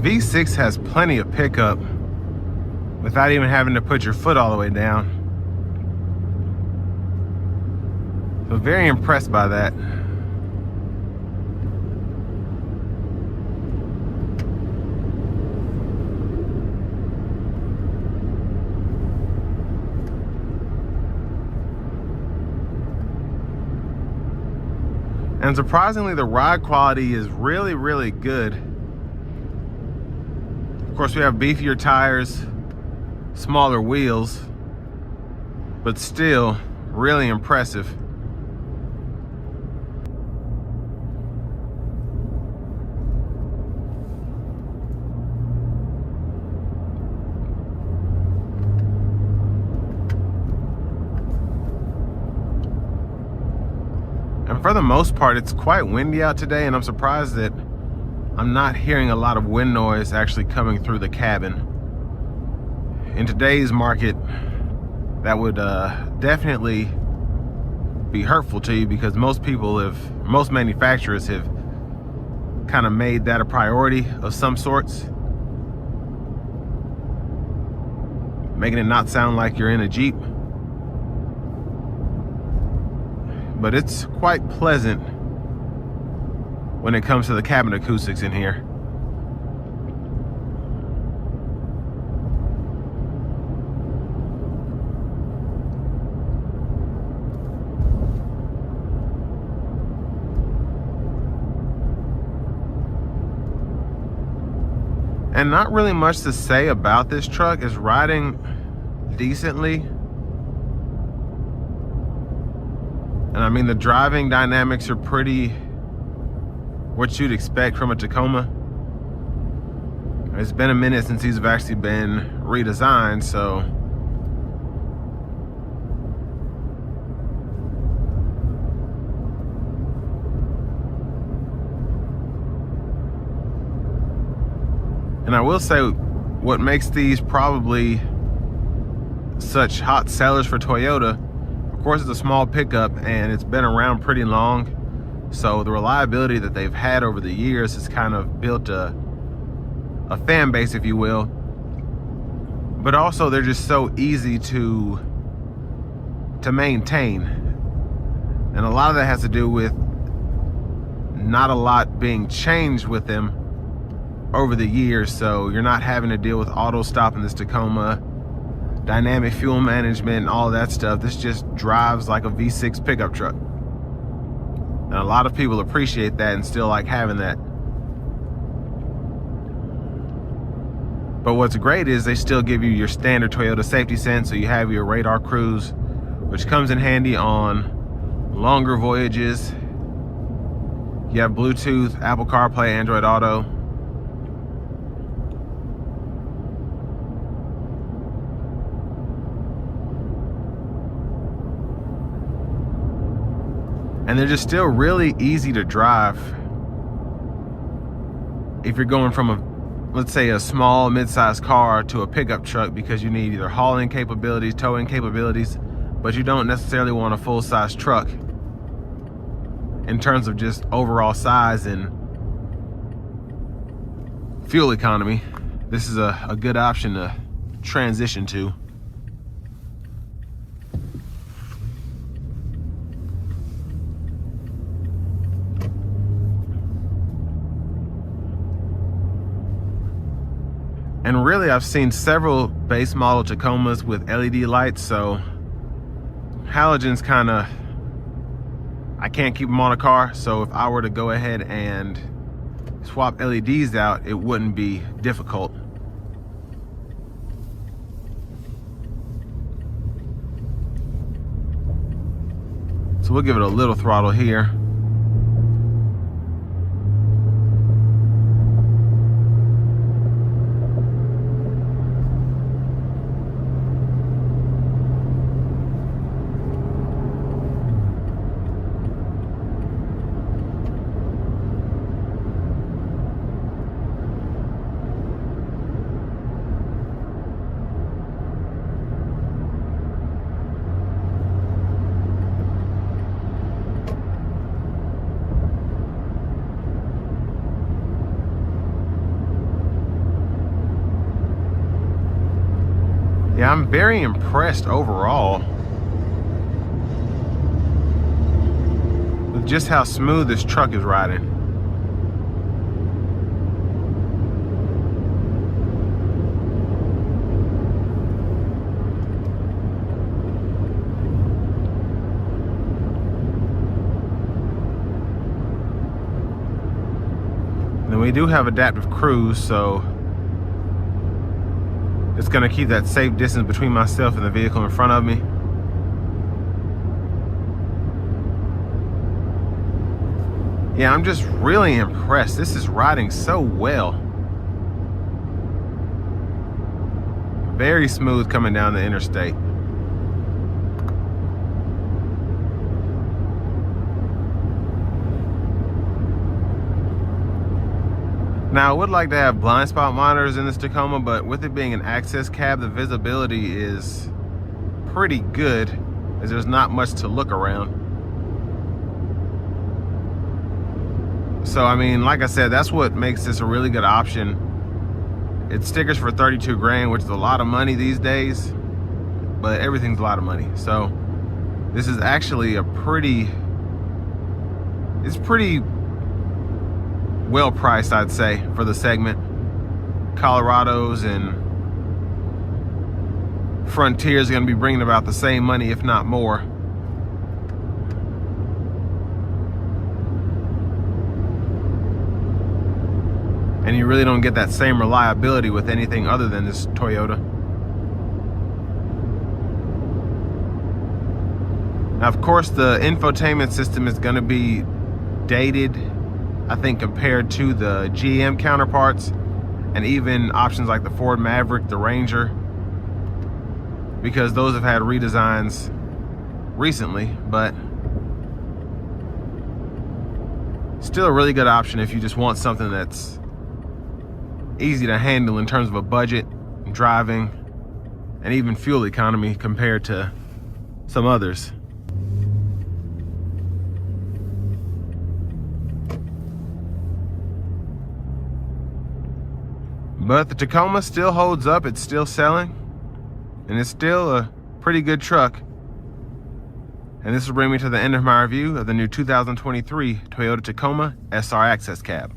V6 has plenty of pickup without even having to put your foot all the way down. So very impressed by that. And surprisingly, the ride quality is really, really good. Of course, we have beefier tires, smaller wheels, but still really impressive. And for the most part, it's quite windy out today, and I'm surprised that I'm not hearing a lot of wind noise actually coming through the cabin. In today's market, that would definitely be hurtful to you, because most manufacturers have kind of made that a priority of some sorts, making it not sound like you're in a Jeep. But it's quite pleasant when it comes to the cabin acoustics in here. And not really much to say about this truck. It's riding decently. And I mean, the driving dynamics are pretty what you'd expect from a Tacoma. It's been a minute since these have actually been redesigned, so and I will say, what makes these probably such hot sellers for Toyota, of course, it's a small pickup and it's been around pretty long. So the reliability that they've had over the years has kind of built a fan base, if you will. But also, they're just so easy to maintain. And a lot of that has to do with not a lot being changed with them over the years. So you're not having to deal with auto stop in this Tacoma, dynamic fuel management, and all that stuff. This just drives like a V6 pickup truck. And a lot of people appreciate that and still like having that. But what's great is they still give you your standard Toyota safety sense. So you have your radar cruise, which comes in handy on longer voyages. You have Bluetooth, Apple CarPlay, Android Auto. And they're just still really easy to drive. If you're going from let's say a small mid-sized car to a pickup truck, because you need either hauling capabilities, towing capabilities, but you don't necessarily want a full-size truck in terms of just overall size and fuel economy. This is a good option to transition to. And really, I've seen several base model Tacomas with LED lights, so halogens kind of, I can't keep them on a car. So if I were to go ahead and swap LEDs out, it wouldn't be difficult. So we'll give it a little throttle here. Yeah, I'm very impressed overall with just how smooth this truck is riding. And we do have adaptive cruise, so it's gonna keep that safe distance between myself and the vehicle in front of me. Yeah, I'm just really impressed. This is riding so well. Very smooth coming down the interstate. Now, I would like to have blind spot monitors in this Tacoma, but with it being an access cab, the visibility is pretty good as there's not much to look around. So, I mean, like I said, that's what makes this a really good option. It's stickers for 32 grand, which is a lot of money these days, but everything's a lot of money. So this is actually it's pretty well priced, I'd say, for the segment. Colorado's and Frontier's gonna be bringing about the same money, if not more. And you really don't get that same reliability with anything other than this Toyota. Now, of course, the infotainment system is going to be dated, I think, compared to the GM counterparts, and even options like the Ford Maverick, the Ranger, because those have had redesigns recently, but still a really good option if you just want something that's easy to handle in terms of a budget, driving, and even fuel economy compared to some others. But the Tacoma still holds up. It's still selling, and it's still a pretty good truck. And this will bring me to the end of my review of the new 2023 Toyota Tacoma SR Access Cab.